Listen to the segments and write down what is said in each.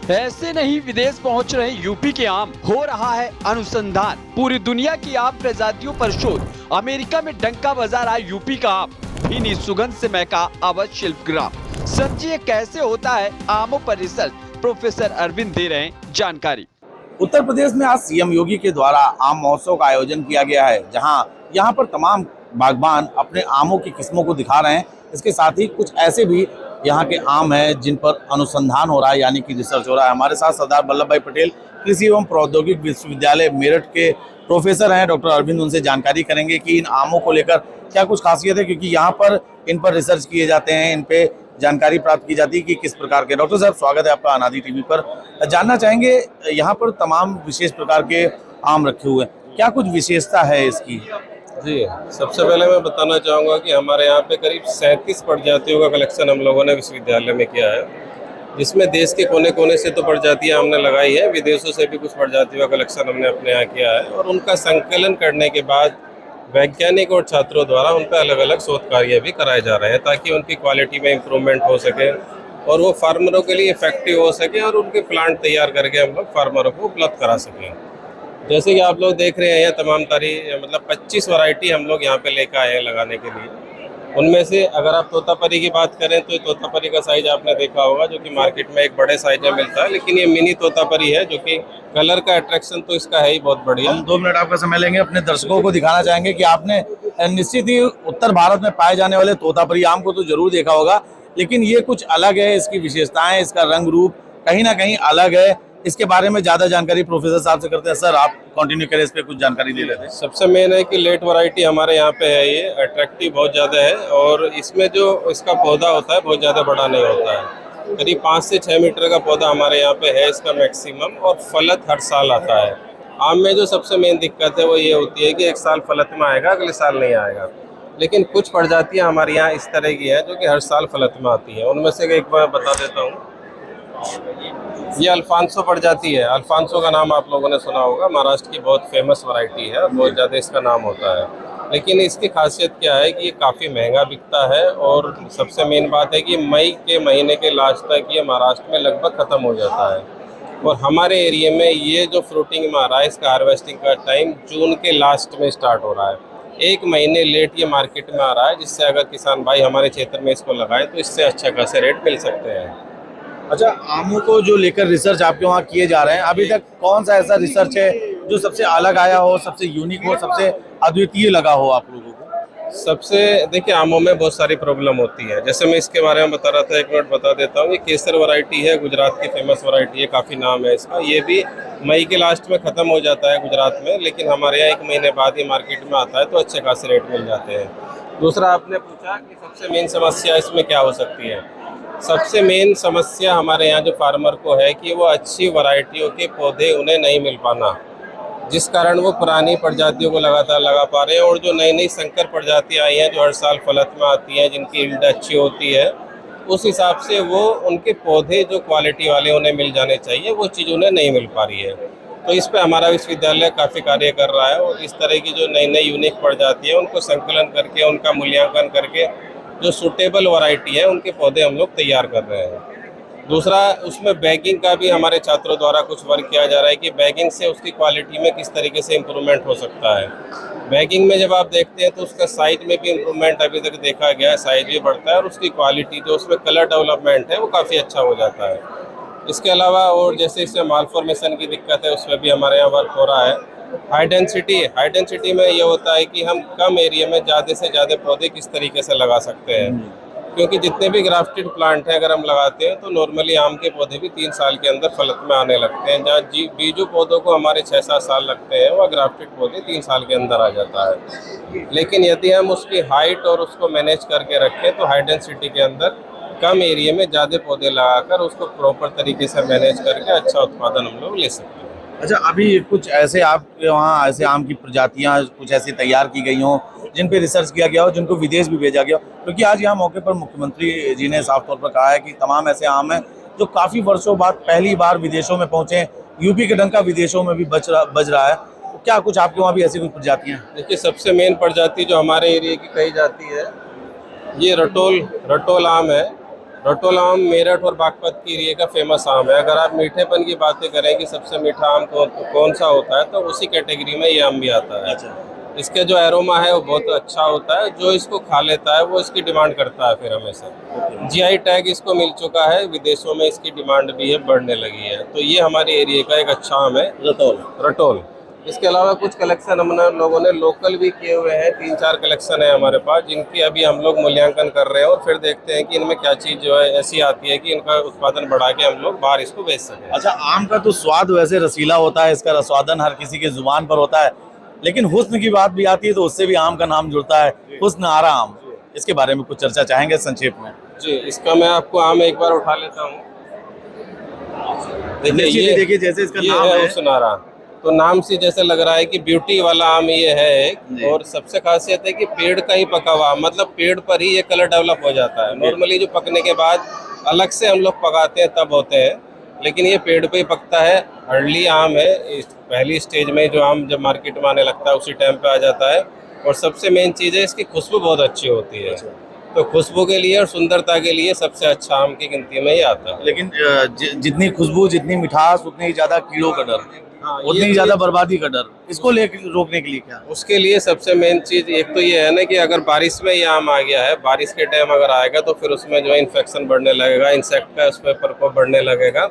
ऐसे नहीं विदेश पहुंच रहे यूपी के आम, हो रहा है अनुसंधान। पूरी दुनिया की आम प्रजातियों पर शोध। अमेरिका में डंका बजा रहा यूपी का आम, भीनी सुगंध से महका अवध शिल्पग्राम। समझिए कैसे होता है आमों पर रिसर्च। प्रोफेसर अरविंद दे रहे हैं जानकारी। उत्तर प्रदेश में आज सीएम योगी के द्वारा आम महोत्सव का आयोजन किया गया है, जहां यहां पर तमाम बागबान अपने आमों की किस्मों को दिखा रहे हैं। इसके साथ ही कुछ ऐसे भी यहाँ के आम हैं जिन पर अनुसंधान हो रहा है, यानी कि रिसर्च हो रहा है। हमारे साथ सरदार वल्लभ भाई पटेल कृषि एवं प्रौद्योगिक विश्वविद्यालय मेरठ के प्रोफेसर हैं डॉक्टर अरविंद। उनसे जानकारी करेंगे कि इन आमों को लेकर क्या कुछ खासियत है, क्योंकि यहाँ पर इन पर रिसर्च किए जाते हैं, इन पे जानकारी प्राप्त की जाती है कि किस प्रकार के। डॉक्टर साहब, स्वागत है आपका अनादि टीवी पर। जानना चाहेंगे, यहाँ पर तमाम विशेष प्रकार के आम रखे हुए हैं, क्या कुछ विशेषता है इसकी? जी, सबसे पहले मैं बताना चाहूँगा कि हमारे यहाँ पे करीब 37 प्रजातियों का कलेक्शन हम लोगों ने विश्वविद्यालय में किया है, जिसमें देश के कोने कोने से तो प्रजातियाँ हमने लगाई है, विदेशों से भी कुछ प्रजातियों का कलेक्शन हमने अपने यहाँ किया है। और उनका संकलन करने के बाद वैज्ञानिक और छात्रों द्वारा उन पर अलग अलग शोध कार्य भी कराए जा रहे हैं, ताकि उनकी क्वालिटी में इम्प्रूवमेंट हो सके और वो फार्मरों के लिए इफेक्टिव हो सके और उनके प्लांट तैयार करके हम लोग फार्मरों को उपलब्ध करा सकें। जैसे कि आप लोग देख रहे हैं, तमाम मतलब 25 वैरायटी हम लोग यहाँ पे लेकर आए हैं लगाने के लिए। उनमें से अगर आप तोतापरी की बात करें तो तोतापरी का साइज आपने देखा होगा, जो कि मार्केट में एक बड़े साइज में मिलता है, लेकिन ये मिनी तोतापरी है, जो कि कलर का अट्रैक्शन तो इसका है ही बहुत बढ़िया। हम 2 मिनट आपका समय लेंगे, अपने दर्शकों को दिखाना चाहेंगे कि आपने निश्चित ही उत्तर भारत में पाए जाने वाले तोतापरी आम को तो जरूर देखा होगा, लेकिन ये कुछ अलग है। इसकी विशेषताएं, इसका रंग रूप कहीं ना कहीं अलग है। इसके बारे में ज्यादा जानकारी प्रोफेसर साहब से करते हैं। सर, आप कंटिन्यू करें, इस पे कुछ जानकारी दे लेते हैं। सबसे मेन है कि लेट वैरायटी हमारे यहाँ पे है, ये अट्रैक्टिव बहुत ज़्यादा है और इसमें जो इसका पौधा होता है बहुत ज़्यादा बड़ा नहीं होता है। करीब 5 से 6 मीटर का पौधा हमारे यहाँ पे है इसका मैक्सिमम, और फलत हर साल आता है। आम में जो सबसे मेन दिक्कत है वो ये होती है कि एक साल फलत में आएगा, अगले साल नहीं आएगा। लेकिन कुछ प्रजातियाँ हमारे यहाँ इस तरह की है जो कि हर साल फलत में आती है। उनमें से एक बार बता देता हूँ, ये अल्फांसो प्रजाति है। अल्फांसो का नाम आप लोगों ने सुना होगा, महाराष्ट्र की बहुत फेमस वैरायटी है, बहुत ज़्यादा इसका नाम होता है। लेकिन इसकी खासियत क्या है कि ये काफ़ी महंगा बिकता है, और सबसे मेन बात है कि मई के महीने के लास्ट तक ये महाराष्ट्र में लगभग ख़त्म हो जाता है। और हमारे एरिया में ये जो फ्रूटिंग में आ रहा है, इसका हार्वेस्टिंग का टाइम जून के लास्ट में स्टार्ट हो रहा है। 1 महीने लेट ये मार्केट में आ रहा है, जिससे अगर किसान भाई हमारे क्षेत्र में इसको लगाएं तो इससे अच्छा खासे रेट मिल सकते हैं। अच्छा, आमों को जो लेकर रिसर्च आपके वहाँ किए जा रहे हैं, अभी तक कौन सा ऐसा रिसर्च है जो सबसे अलग आया हो, सबसे यूनिक हो, सबसे अद्वितीय लगा हो आप लोगों को? सबसे देखिए, आमों में बहुत सारी प्रॉब्लम होती है। जैसे मैं इसके बारे में बता रहा था, 1 मिनट बता देता हूँ। ये केसर वैरायटी है, गुजरात की फेमस वैरायटी है, काफ़ी नाम है इसका। ये भी मई के लास्ट में ख़त्म हो जाता है गुजरात में, लेकिन हमारे यहाँ 1 महीने बाद ही मार्केट में आता है, तो अच्छे खासे रेट मिल जाते हैं। दूसरा, आपने पूछा कि सबसे मेन समस्या इसमें क्या हो सकती है। सबसे मेन समस्या हमारे यहाँ जो फार्मर को है कि वो अच्छी वैरायटियों के पौधे उन्हें नहीं मिल पाना, जिस कारण वो पुरानी प्रजातियों को लगातार लगा पा रहे हैं। और जो नई नई संकर प्रजातियाँ आई हैं जो हर साल फलत में आती हैं, जिनकी यील्ड अच्छी होती है, उस हिसाब से वो उनके पौधे जो क्वालिटी वाले उन्हें मिल जाने चाहिए, वो चीज़ उन्हें नहीं मिल पा रही है। तो इस पर हमारा विश्वविद्यालय काफ़ी कार्य कर रहा है, और इस तरह की जो नई नई यूनिक प्रजाति है उनको संकलन करके, उनका मूल्यांकन करके जो सूटेबल वैरायटी है उनके पौधे हम लोग तैयार कर रहे हैं। दूसरा, उसमें बैगिंग का भी हमारे छात्रों द्वारा कुछ वर्क किया जा रहा है कि बैगिंग से उसकी क्वालिटी में किस तरीके से इम्प्रूवमेंट हो सकता है। बैगिंग में जब आप देखते हैं तो उसका साइज में भी इम्प्रूवमेंट अभी तक देखा गया है, साइज भी बढ़ता है और उसकी क्वालिटी जो उसमें कलर डेवलपमेंट है वो काफ़ी अच्छा हो जाता है। इसके अलावा और जैसे इसमें माल फॉर्मेशन की दिक्कत है, उसमें भी हमारे यहाँ वर्क हो रहा है। हाई डेंसिटी में ये होता है कि हम कम एरिया में ज़्यादा से ज़्यादा पौधे किस तरीके से लगा सकते हैं, क्योंकि जितने भी ग्राफ्टेड प्लांट हैं अगर हम लगाते हैं तो नॉर्मली आम के पौधे भी 3 साल के अंदर फलत में आने लगते हैं, जहाँ बीजू पौधों को हमारे 6-7 साल लगते हैं, वह ग्राफ्टेड पौधे 3 साल के अंदर आ जाता है। लेकिन यदि हम उसकी हाइट और उसको मैनेज करके रखें तो हाई डेंसिटी के अंदर कम एरिया में ज़्यादा पौधे लगाकर उसको प्रॉपर तरीके से मैनेज करके अच्छा उत्पादन हम लोग ले सकते हैं। अच्छा, अभी कुछ ऐसे आपके वहाँ ऐसे आम की प्रजातियाँ कुछ ऐसी तैयार की गई हों जिन पे रिसर्च किया गया हो, जिनको विदेश भी भेजा गया हो? क्योंकि आज यहाँ मौके पर मुख्यमंत्री जी ने साफ तौर पर कहा है कि तमाम ऐसे आम हैं जो काफ़ी वर्षों बाद पहली बार विदेशों में पहुँचे। यूपी के डंका विदेशों में भी बज रहा है, तो क्या कुछ आपके वहाँ भी ऐसी कुछ प्रजातियाँ? देखिए, सबसे मेन प्रजाति जो हमारे एरिया की कही जाती है, ये रटोल आम है। रटोल आम मेरठ और बागपत की एरिया का फेमस आम है। अगर आप मीठेपन की बातें करें कि सबसे मीठा आम कौन सा होता है, तो उसी कैटेगरी में ये आम भी आता है। इसके जो एरोमा है वो बहुत अच्छा होता है, जो इसको खा लेता है वो इसकी डिमांड करता है फिर हमेशा। जीआई टैग इसको मिल चुका है, विदेशों में इसकी डिमांड भी है, बढ़ने लगी है। तो ये हमारे एरिया का एक अच्छा आम है रटोल। इसके अलावा कुछ कलेक्शन हम लोगों ने लोकल भी किए हुए हैं, 3-4 कलेक्शन है हमारे पास, जिनकी अभी हम लोग मूल्यांकन कर रहे हैं और फिर देखते हैं कि इनमें क्या चीज़ जो है ऐसी आती है कि इनका उत्पादन बढ़ा के हम लोग बाहर इसको बेच सकें। अच्छा, आम का तो स्वाद वैसे रसीला होता है, इसका रसवादन हर किसी के जुबान पर होता है, लेकिन हुस्न की बात भी आती है तो उससे भी आम का नाम जुड़ता है, हुस्न आरा आम। इसके बारे में कुछ चर्चा चाहेंगे संक्षेप में? जी, इसका मैं आपको आम एक बार उठा लेता हूँ। देखिए जैसे इसका नाम है हुस्न आरा, तो नाम से जैसे लग रहा है कि ब्यूटी वाला आम ये है एक। और सबसे खासियत है कि पेड़ का ही पका हुआ, मतलब पेड़ पर ही ये कलर डेवलप हो जाता है। नॉर्मली जो पकने के बाद अलग से हम लोग पकाते हैं तब होते हैं, लेकिन ये पेड़ पे ही पकता है। अर्ली आम है, पहली स्टेज में जो आम जब मार्केट में आने लगता है उसी टाइम पे आ जाता है। और सबसे मेन चीज़ है इसकी खुशबू बहुत अच्छी होती है, तो खुशबू के लिए और सुंदरता के लिए सबसे अच्छा आम की गिनती में ही आता है। लेकिन जितनी खुशबू, जितनी मिठास, उतनी ही ज्यादा कीड़ों का डर, उतनी ही ज्यादा बर्बादी का डर। इसको रोकने के लिए क्या? उसके लिए सबसे मेन चीज एक तो ये है ना कि अगर बारिश में ये आम आ गया है, बारिश के टाइम अगर आएगा तो फिर उसमें जो है इन्फेक्शन बढ़ने लगेगा, इंसेक्ट का उस पर प्रकोप बढ़ने लगेगा।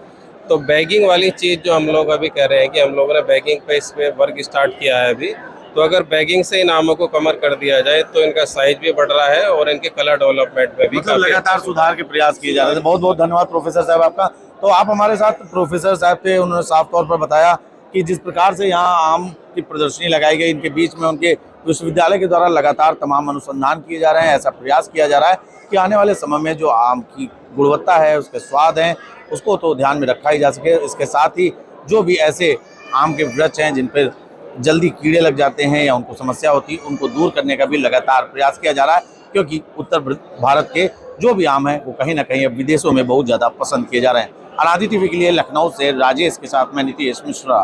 तो बैगिंग वाली चीज जो हम लोग अभी कह रहे हैं कि हम लोगों ने बैगिंग पे इस पे वर्क स्टार्ट किया है अभी, तो अगर बैगिंग से इन आमों को कवर कर दिया जाए तो इनका साइज भी बढ़ रहा है और इनके कलर डेवलपमेंट में भी मतलब लगातार सुधार के प्रयास किए जा रहे हैं। बहुत बहुत धन्यवाद प्रोफेसर साहब आपका। तो आप हमारे साथ प्रोफेसर साहब थे, उन्होंने साफ तौर पर बताया कि जिस प्रकार से यहाँ आम की प्रदर्शनी लगाई गई, इनके बीच में उनके विश्वविद्यालय के द्वारा लगातार तमाम अनुसंधान किए जा रहे हैं। ऐसा प्रयास किया जा रहा है कि आने वाले समय में जो आम की गुणवत्ता है, उसके स्वाद हैं, उसको तो ध्यान में रखा ही जा सके। इसके साथ ही जो भी ऐसे आम के वृक्ष हैं जिन पर जल्दी कीड़े लग जाते हैं या उनको समस्या होती है, उनको दूर करने का भी लगातार प्रयास किया जा रहा है, क्योंकि उत्तर भारत के जो भी आम हैं वो कहीं ना कहीं अब विदेशों में बहुत ज़्यादा पसंद किए जा रहे हैं। अनादि टीवी के लिए लखनऊ से राजेश के साथ मैं नीतीश मिश्रा।